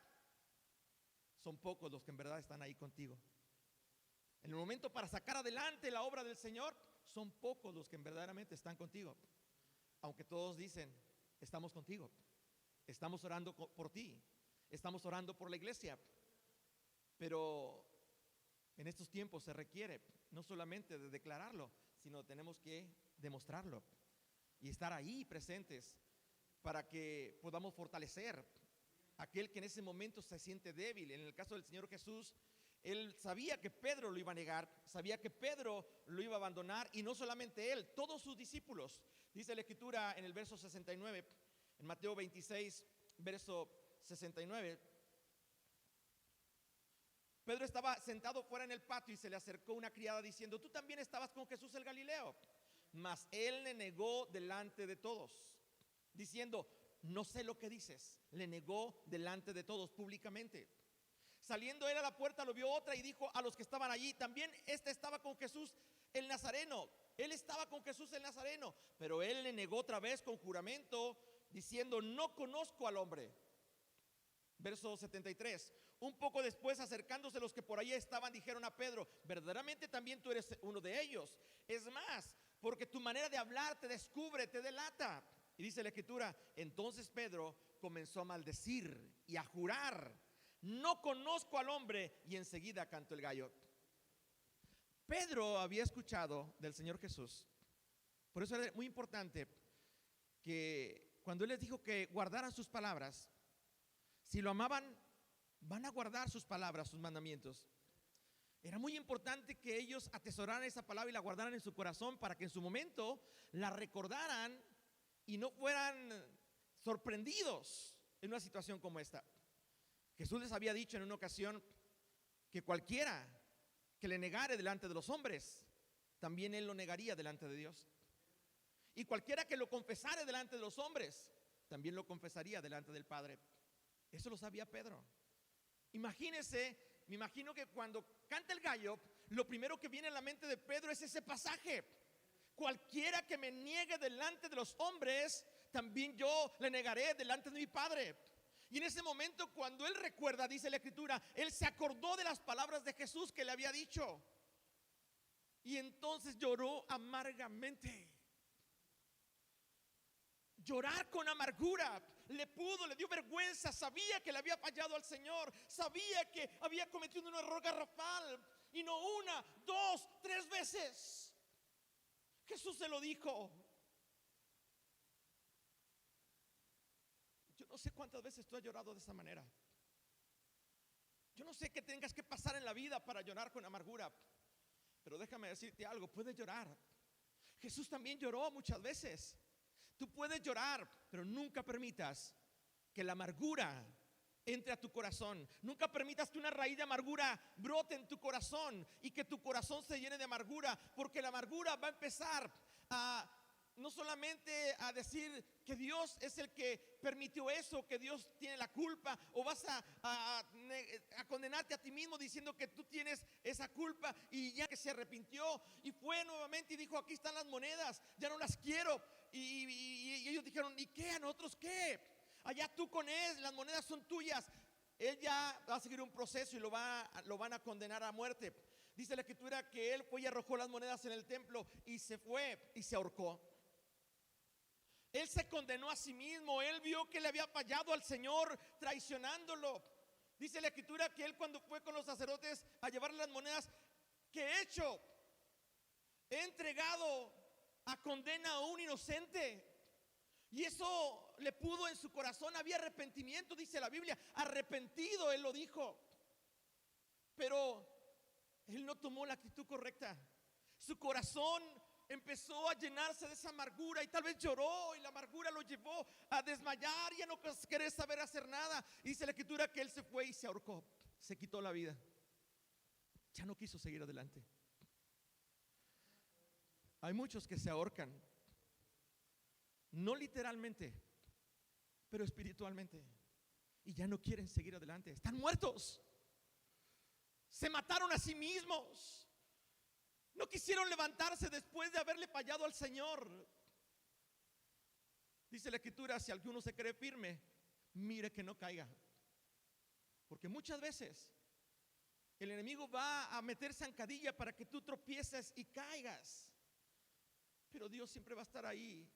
son pocos los que en verdad están ahí contigo. En el momento para sacar adelante la obra del Señor, son pocos los que verdaderamente están contigo. Aunque todos dicen, estamos contigo, estamos orando por ti, estamos orando por la iglesia. Pero en estos tiempos se requiere no solamente de declararlo, sino tenemos que demostrarlo y estar ahí presentes para que podamos fortalecer a aquel que en ese momento se siente débil. En el caso del Señor Jesús, él sabía que Pedro lo iba a negar, sabía que Pedro lo iba a abandonar, y no solamente él, todos sus discípulos. Dice la Escritura en el verso 69, en Mateo 26, verso 69. Pedro estaba sentado fuera en el patio y se le acercó una criada diciendo, tú también estabas con Jesús el Galileo. Mas él le negó delante de todos, diciendo, no sé lo que dices. Le negó delante de todos públicamente. Saliendo él a la puerta, lo vio otra y dijo a los que estaban allí, también este estaba con Jesús el Nazareno. Él estaba con Jesús el Nazareno. Pero él le negó otra vez con juramento, diciendo, no conozco al hombre. Verso 73. Un poco después, acercándose los que por ahí estaban, dijeron a Pedro, verdaderamente también tú eres uno de ellos. Es más, porque tu manera de hablar te descubre, te delata. Y dice la Escritura, entonces Pedro comenzó a maldecir y a jurar, no conozco al hombre, y enseguida cantó el gallo. Pedro había escuchado del Señor Jesús. Por eso era muy importante que cuando él les dijo que guardaran sus palabras, si lo amaban, van a guardar sus palabras, sus mandamientos. Era muy importante que ellos atesoraran esa palabra y la guardaran en su corazón para que en su momento la recordaran y no fueran sorprendidos en una situación como esta. Jesús les había dicho en una ocasión que cualquiera que le negare delante de los hombres, también él lo negaría delante de Dios. Y cualquiera que lo confesare delante de los hombres, también lo confesaría delante del Padre. Eso lo sabía Pedro. Imagínense, me imagino que cuando canta el gallo, lo primero que viene a la mente de Pedro es ese pasaje. Cualquiera que me niegue delante de los hombres, también yo le negaré delante de mi Padre. Y en ese momento, cuando él recuerda, dice la Escritura, él se acordó de las palabras de Jesús que le había dicho. Y entonces lloró amargamente. Llorar con amargura. Le dio vergüenza, sabía que le había fallado al Señor, sabía que había cometido un error garrafal, y no una, dos, tres veces. Jesús se lo dijo. Yo no sé cuántas veces tú has llorado de esa manera. Yo no sé qué tengas que pasar en la vida para llorar con amargura, pero déjame decirte algo, puedes llorar. Jesús también lloró muchas veces. Tú puedes llorar, pero nunca permitas que la amargura entre a tu corazón. Nunca permitas que una raíz de amargura brote en tu corazón y que tu corazón se llene de amargura, porque la amargura va a empezar a no solamente a decir que Dios es el que permitió eso, que Dios tiene la culpa, o vas a condenarte a ti mismo diciendo que tú tienes esa culpa, y ya que se arrepintió y fue nuevamente y dijo: aquí están las monedas, ya no las quiero. Y ellos dijeron: ¿y qué? ¿A nosotros qué? Allá tú con él, las monedas son tuyas. Él ya va a seguir un proceso y lo van a condenar a muerte. Dice la Escritura que él fue y arrojó las monedas en el templo y se fue y se ahorcó. Él se condenó a sí mismo. Él vio que le había fallado al Señor, traicionándolo. Dice la Escritura que él, cuando fue con los sacerdotes a llevarle las monedas, ¿qué he hecho? He entregado a condena a un inocente. Y eso le pudo en su corazón. Había arrepentimiento, dice la Biblia. Arrepentido, él lo dijo. Pero él no tomó la actitud correcta. Su corazón empezó a llenarse de esa amargura y tal vez lloró, y la amargura lo llevó a desmayar y a no querer saber hacer nada. Y dice la Escritura que él se fue y se ahorcó, se quitó la vida. Ya no quiso seguir adelante. Hay muchos que se ahorcan, no literalmente, pero espiritualmente, y ya no quieren seguir adelante. Están muertos. Se mataron a sí mismos. No quisieron levantarse después de haberle fallado al Señor. Dice la Escritura: si alguno se cree firme, mire que no caiga. Porque muchas veces el enemigo va a meter zancadilla para que tú tropieces y caigas. Pero Dios siempre va a estar ahí.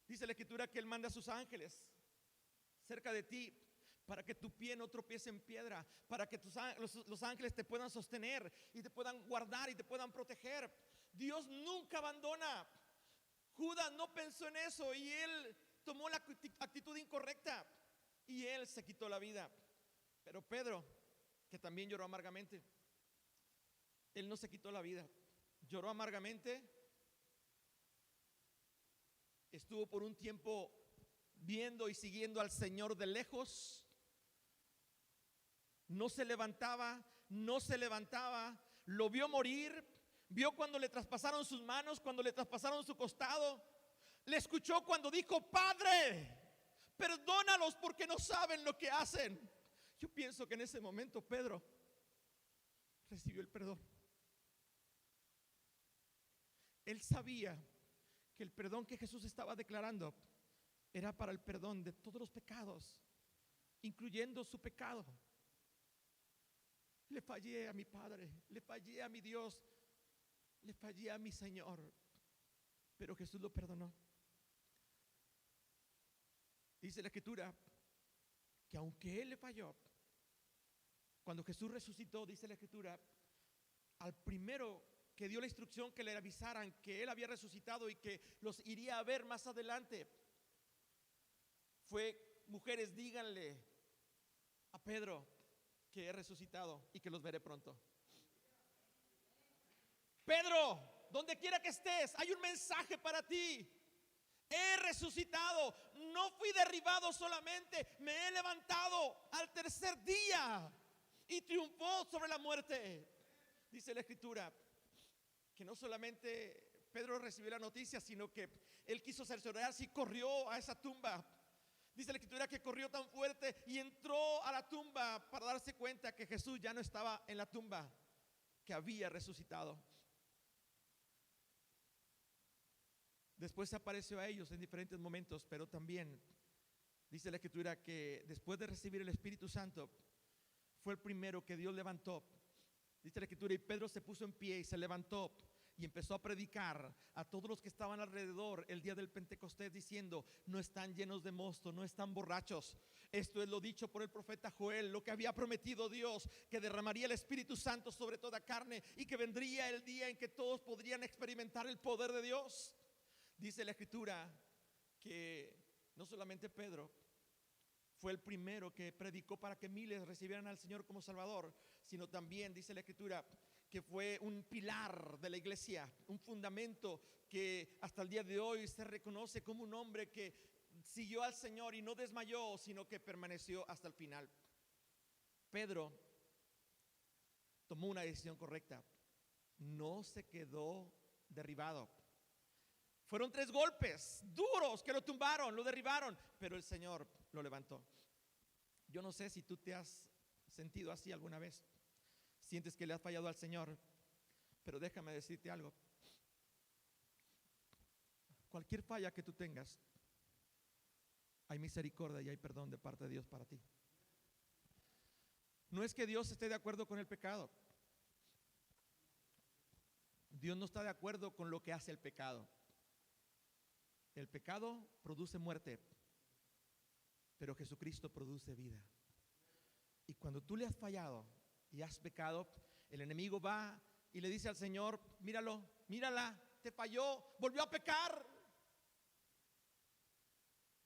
Dice la Escritura que Él manda a sus ángeles cerca de ti para que tu pie no tropiece en piedra, para que los ángeles te puedan sostener y te puedan guardar y te puedan proteger. Dios nunca abandona. Judas no pensó en eso y él tomó la actitud incorrecta y él se quitó la vida. Pero Pedro, que también lloró amargamente, él no se quitó la vida, lloró amargamente. Estuvo por un tiempo viendo y siguiendo al Señor de lejos. No se levantaba, lo vio morir, vio cuando le traspasaron sus manos, cuando le traspasaron su costado, le escuchó cuando dijo: Padre, perdónalos porque no saben lo que hacen. Yo pienso que en ese momento Pedro recibió el perdón. Él sabía que el perdón que Jesús estaba declarando era para el perdón de todos los pecados, incluyendo su pecado. Le fallé a mi Padre, le fallé a mi Dios, le fallé a mi Señor, pero Jesús lo perdonó. Dice la Escritura que aunque Él le falló, cuando Jesús resucitó, dice la Escritura, al primero que dio la instrucción que le avisaran que Él había resucitado y que los iría a ver más adelante, fue: mujeres, díganle a Pedro que he resucitado y que los veré pronto. Pedro, donde quiera que estés, hay un mensaje para ti. He resucitado, no fui derribado solamente, me he levantado al tercer día y triunfó sobre la muerte. Dice la Escritura que no solamente Pedro recibió la noticia, sino que él quiso cerciorarse y corrió a esa tumba. Dice la Escritura que corrió tan fuerte y entró a la tumba para darse cuenta que Jesús ya no estaba en la tumba, que había resucitado. Después apareció a ellos en diferentes momentos, pero también dice la Escritura que después de recibir el Espíritu Santo fue el primero que Dios levantó. Dice la Escritura, y Pedro se puso en pie y se levantó y empezó a predicar a todos los que estaban alrededor el día del Pentecostés, diciendo: no están llenos de mosto, no están borrachos. Esto es lo dicho por el profeta Joel, lo que había prometido Dios, que derramaría el Espíritu Santo sobre toda carne y que vendría el día en que todos podrían experimentar el poder de Dios. Dice la Escritura que no solamente Pedro fue el primero que predicó para que miles recibieran al Señor como Salvador, sino también dice la Escritura que fue un pilar de la iglesia, un fundamento que hasta el día de hoy se reconoce como un hombre que siguió al Señor y no desmayó, sino que permaneció hasta el final. Pedro tomó una decisión correcta, no se quedó derribado. Fueron 3 golpes duros que lo tumbaron, lo derribaron, pero el Señor lo levantó. Yo no sé si tú te has sentido así alguna vez. Sientes que le has fallado al Señor, pero déjame decirte algo. Cualquier falla que tú tengas, hay misericordia y hay perdón de parte de Dios para ti. No es que Dios esté de acuerdo con el pecado. Dios no está de acuerdo con lo que hace el pecado. El pecado produce muerte, pero Jesucristo produce vida. Y cuando tú le has fallado y has pecado, el enemigo va y le dice al Señor: míralo, mírala, te falló, volvió a pecar.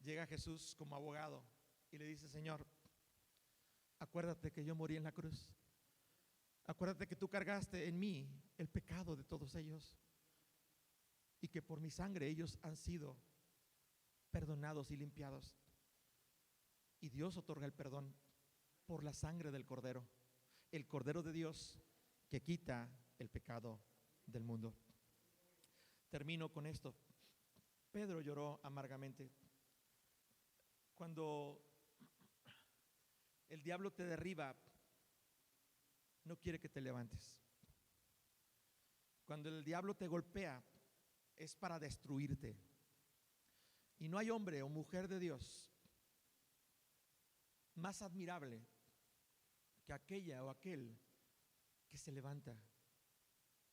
Llega Jesús como abogado y le dice: Señor, acuérdate que yo morí en la cruz. Acuérdate que tú cargaste en mí el pecado de todos ellos y que por mi sangre ellos han sido perdonados y limpiados. Y Dios otorga el perdón por la sangre del Cordero, el Cordero de Dios que quita el pecado del mundo. Termino con esto. Pedro lloró amargamente. Cuando el diablo te derriba, no quiere que te levantes. Cuando el diablo te golpea, es para destruirte. Y no hay hombre o mujer de Dios más admirable que aquella o aquel que se levanta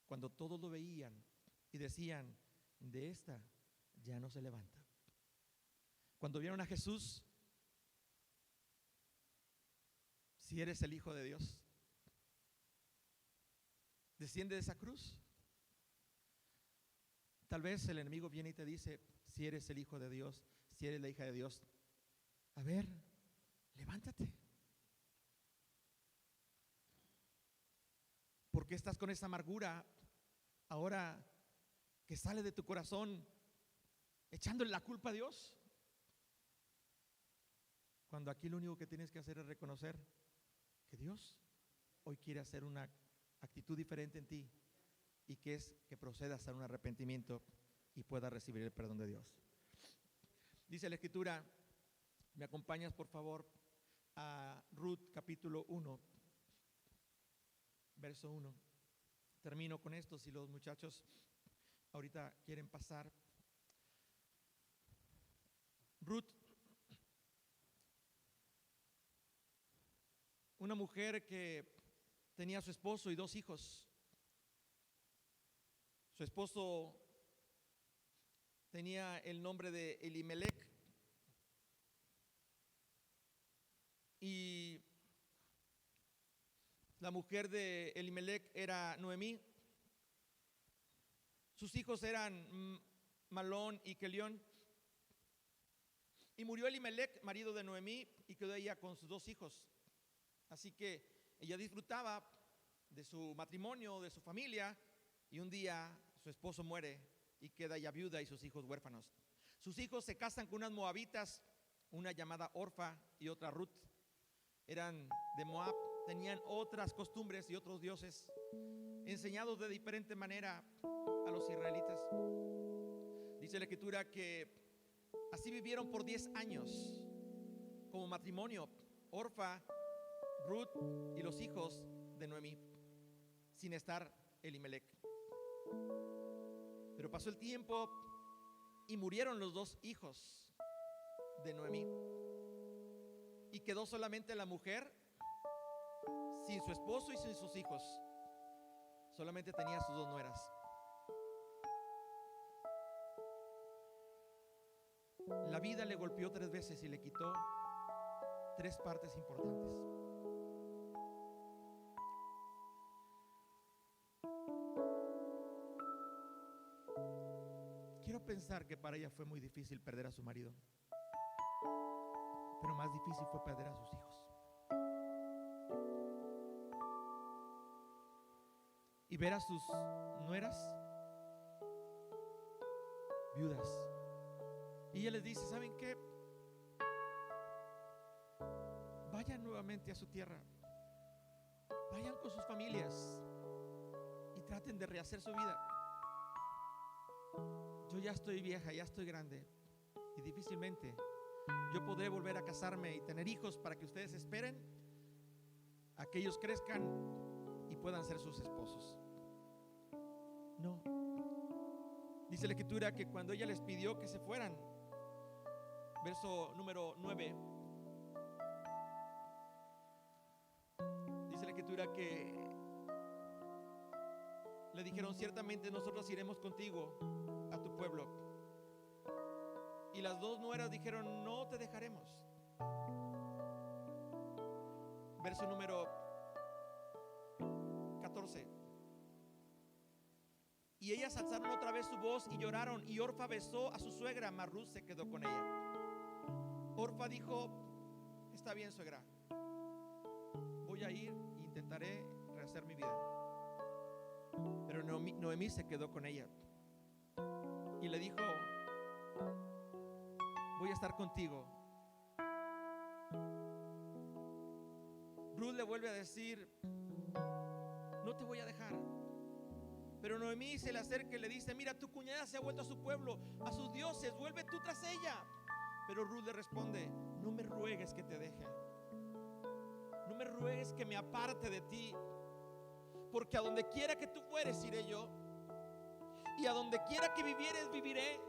cuando todos lo veían y decían: de esta ya no se levanta. Cuando vieron a Jesús: si eres el Hijo de Dios, desciende de esa cruz. Tal vez el enemigo viene y te dice: si eres el Hijo de Dios, si eres la hija de Dios, a ver, levántate. ¿Por qué estás con esa amargura ahora que sale de tu corazón, echándole la culpa a Dios? Cuando aquí lo único que tienes que hacer es reconocer que Dios hoy quiere hacer una actitud diferente en ti, y que es que procedas a un arrepentimiento y puedas recibir el perdón de Dios. Dice la Escritura, me acompañas por favor a Ruth capítulo 1, verso 1. Termino con esto, si los muchachos ahorita quieren pasar. Ruth, una mujer que tenía a su esposo y 2 hijos. Su esposo tenía el nombre de Elimelech y la mujer de Elimelech era Noemí. Sus hijos eran Malón y Kelión. Y murió Elimelech, marido de Noemí, y quedó ella con sus 2 hijos. Así que ella disfrutaba de su matrimonio, de su familia, Y un día su esposo muere y queda ella viuda y sus hijos huérfanos. Sus hijos se casan con unas moabitas, una llamada Orfa y otra Ruth. Eran de Moab, tenían otras costumbres y otros dioses, enseñados de diferente manera a los israelitas. Dice la escritura que así vivieron por 10 años como matrimonio, Orfa, Ruth y los hijos de Noemí, sin estar Elimelec. Pero pasó el tiempo y murieron los 2 hijos de Noemí, y quedó solamente la mujer sin su esposo y sin sus hijos. Solamente tenía sus 2 nueras. La vida le golpeó 3 veces y le quitó 3 partes importantes. Quiero pensar que para ella fue muy difícil perder a su marido, pero más difícil fue perder a sus hijos. Y ver a sus nueras viudas. Y ella les dice: ¿saben qué? Vayan nuevamente a su tierra, vayan con sus familias y traten de rehacer su vida. Yo ya estoy vieja, ya estoy grande, y difícilmente yo podré volver a casarme y tener hijos para que ustedes esperen a que ellos crezcan y puedan ser sus esposos. No. Dice la escritura que cuando ella les pidió que se fueran, verso número 9, dice la escritura que le dijeron: ciertamente nosotros iremos contigo a tu pueblo. Y las 2 nueras dijeron: no te dejaremos. Verso número 14. Y ellas alzaron otra vez su voz y lloraron, y Orfa besó a su suegra, mas Ruth se quedó con ella. Orfa dijo: está bien, suegra, voy a ir e intentaré rehacer mi vida. Pero Noemí se quedó con ella y le dijo: voy a estar contigo. Ruth le vuelve a decir: no te voy a dejar. Pero Noemí se le acerca y le dice: mira, tu cuñada se ha vuelto a su pueblo, a sus dioses, vuelve tú tras ella. Pero Ruth le responde: no me ruegues que te deje, no me ruegues que me aparte de ti, porque a donde quiera que tú fueres iré yo, y a donde quiera que vivieres viviré.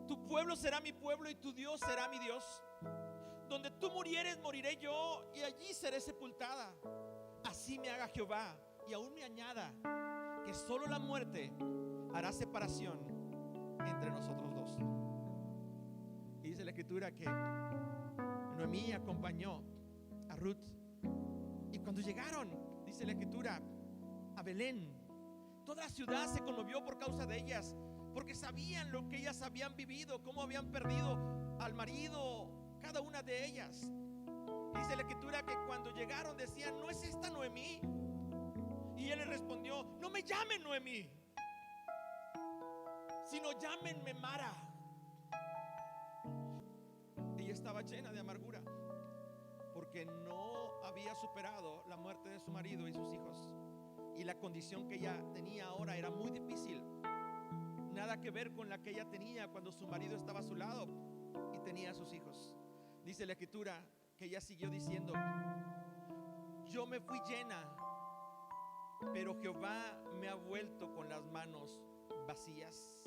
Tu pueblo será mi pueblo y tu Dios será mi Dios. Donde tú murieres moriré yo, y allí seré sepultada. Así me haga Jehová y aún me añada, que solo la muerte hará separación entre nosotros 2. Y dice la escritura que Noemí acompañó a Ruth, y cuando llegaron, dice la escritura, a Belén, toda la ciudad se conmovió por causa de ellas, porque sabían lo que ellas habían vivido, cómo habían perdido al marido, cada una de ellas. Dice la escritura que cuando llegaron decían: ¿no es esta Noemí? Y él le respondió: no me llamen Noemí, sino llámenme Mara. Ella estaba llena de amargura porque no había superado la muerte de su marido y sus hijos, y la condición que ella tenía ahora era muy difícil, nada que ver con la que ella tenía cuando su marido estaba a su lado y tenía a sus hijos. Dice la escritura que ella siguió diciendo: yo me fui llena, pero Jehová me ha vuelto con las manos vacías.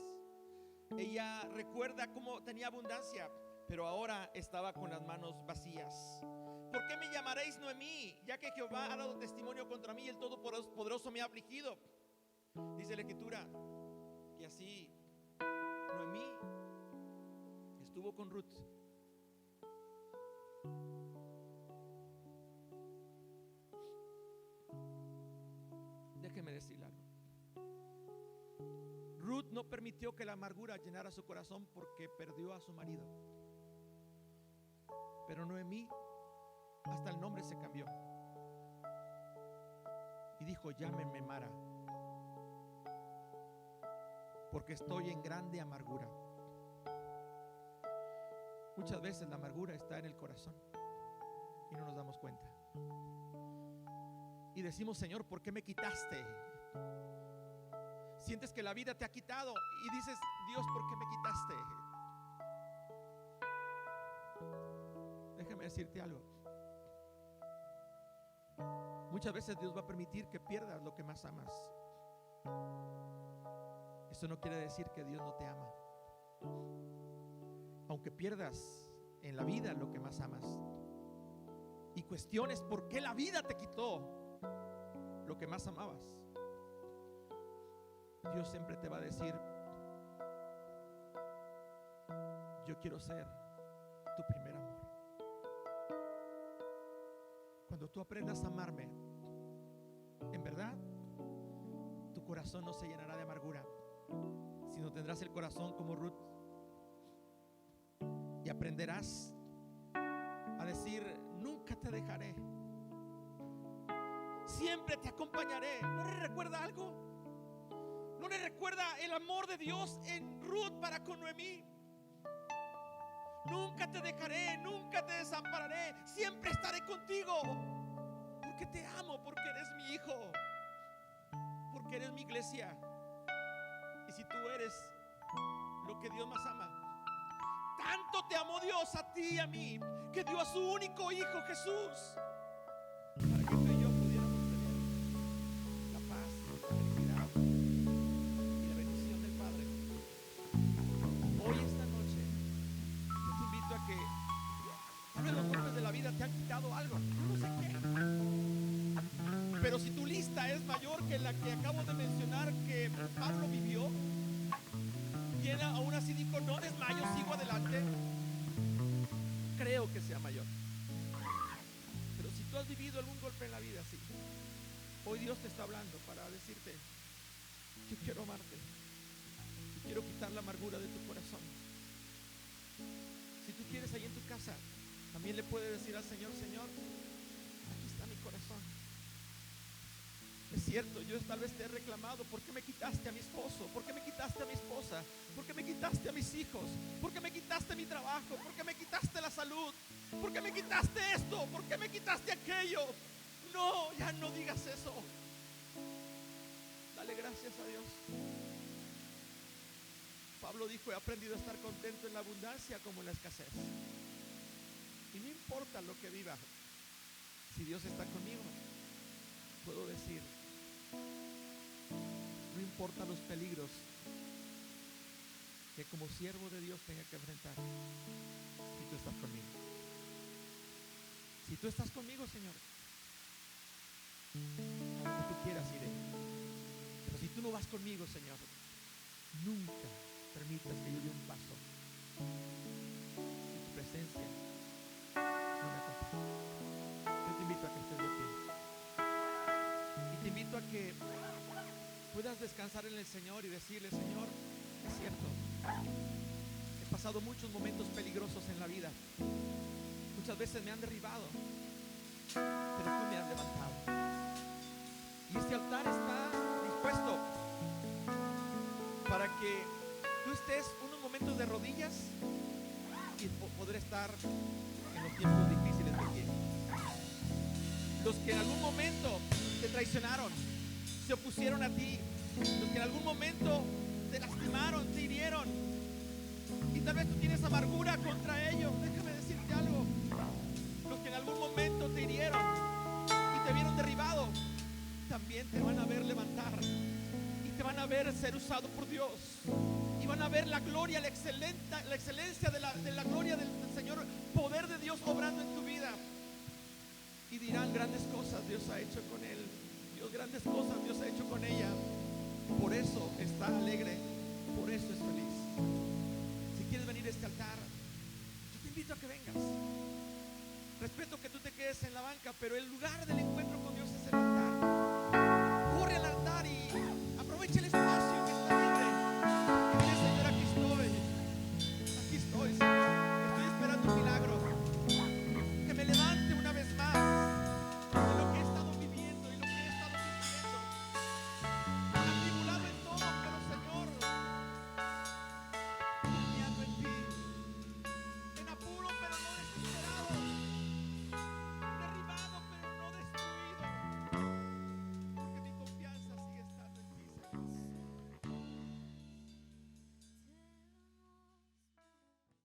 Ella recuerda cómo tenía abundancia, pero ahora estaba con las manos vacías. ¿Por qué me llamaréis Noemí? Ya que Jehová ha dado testimonio contra mí, el Todopoderoso me ha afligido. Dice la escritura que así Noemí estuvo con Ruth. Déjeme decirle algo. Ruth no permitió que la amargura llenara su corazón porque perdió a su marido. Pero Noemí, hasta el nombre se cambió y dijo: llámenme Mara, porque estoy en grande amargura. Muchas veces la amargura está en el corazón y no nos damos cuenta. Y decimos: Señor, ¿por qué me quitaste? Sientes que la vida te ha quitado y dices: Dios, ¿por qué me quitaste? Déjame decirte algo. Muchas veces Dios va a permitir que pierdas lo que más amas. Eso no quiere decir que Dios no te ama. Aunque pierdas en la vida lo que más amas y cuestiones por qué la vida te quitó lo que más amabas, Dios siempre te va a decir: yo quiero ser tu primer amor. Cuando tú aprendas a amarme, en verdad, tu corazón no se llenará de amargura, sino tendrás el corazón como Ruth. Y aprenderás a decir: nunca te dejaré, siempre te acompañaré. ¿No le recuerda algo? ¿No le recuerda el amor de Dios en Ruth para con Noemí? Nunca te dejaré, nunca te desampararé, siempre estaré contigo, porque te amo, porque eres mi hijo, porque eres mi iglesia. Y si tú eres lo que Dios más ama, tanto te amó Dios a ti y a mí, que dio a su único hijo Jesús, para que tú y yo pudiéramos tener la paz, la felicidad y la bendición del Padre. Hoy, esta noche, yo te invito a que tal vez los golpes de la vida te han quitado algo, no sé qué, pero si tu lista es mayor que la que acabo de mencionar que Pablo vivió, y él aún así dijo: no desmayo, sigo adelante, creo que sea mayor. Pero si tú has vivido algún golpe en la vida así, hoy Dios te está hablando para decirte: yo quiero amarte y quiero quitar la amargura de tu corazón. Si tú quieres, ahí en tu casa también le puedes decir al Señor: Señor, aquí está mi corazón. Es cierto, yo tal vez te he reclamado: ¿por qué me quitaste a mi esposo? ¿Por qué me quitaste a mi esposa? ¿Por qué me quitaste a mis hijos? ¿Por qué me quitaste mi trabajo? ¿Por qué me quitaste la salud? ¿Por qué me quitaste esto? ¿Por qué me quitaste aquello? No, ya no digas eso. Dale gracias a Dios. Pablo dijo: he aprendido a estar contento en la abundancia como en la escasez. Y no importa lo que viva, si Dios está conmigo, puedo decir: no importa los peligros que como siervo de Dios tenga que enfrentar, si tú estás conmigo. Si tú estás conmigo, Señor, a donde tú quieras iré. Pero si tú no vas conmigo, Señor, nunca permitas que yo dé un paso si tu presencia no me acompaña. Yo te invito a que estés de pie y te invito a que puedas descansar en el Señor y decirle: Señor, es cierto, he pasado muchos momentos peligrosos en la vida, muchas veces me han derribado, pero tú me has levantado. Y este altar está dispuesto para que tú estés unos momentos de rodillas y poder estar en los tiempos difíciles de pie. Los que en algún momento te traicionaron, se opusieron a ti, los que en algún momento te lastimaron, te hirieron, y tal vez tú tienes amargura contra ellos. Déjame decirte algo: los que en algún momento te hirieron y te vieron derribado, también te van a ver levantar y te van a ver ser usado por Dios, y van a ver la gloria, la excelencia de la gloria del Señor, poder de Dios obrando en tu vida, y dirán: grandes cosas Dios ha hecho con él, grandes cosas Dios ha hecho con ella. Por eso está alegre, por eso es feliz. Si quieres venir a este altar, yo te invito a que vengas. Respeto que tú te quedes en la banca, pero el lugar del encuentro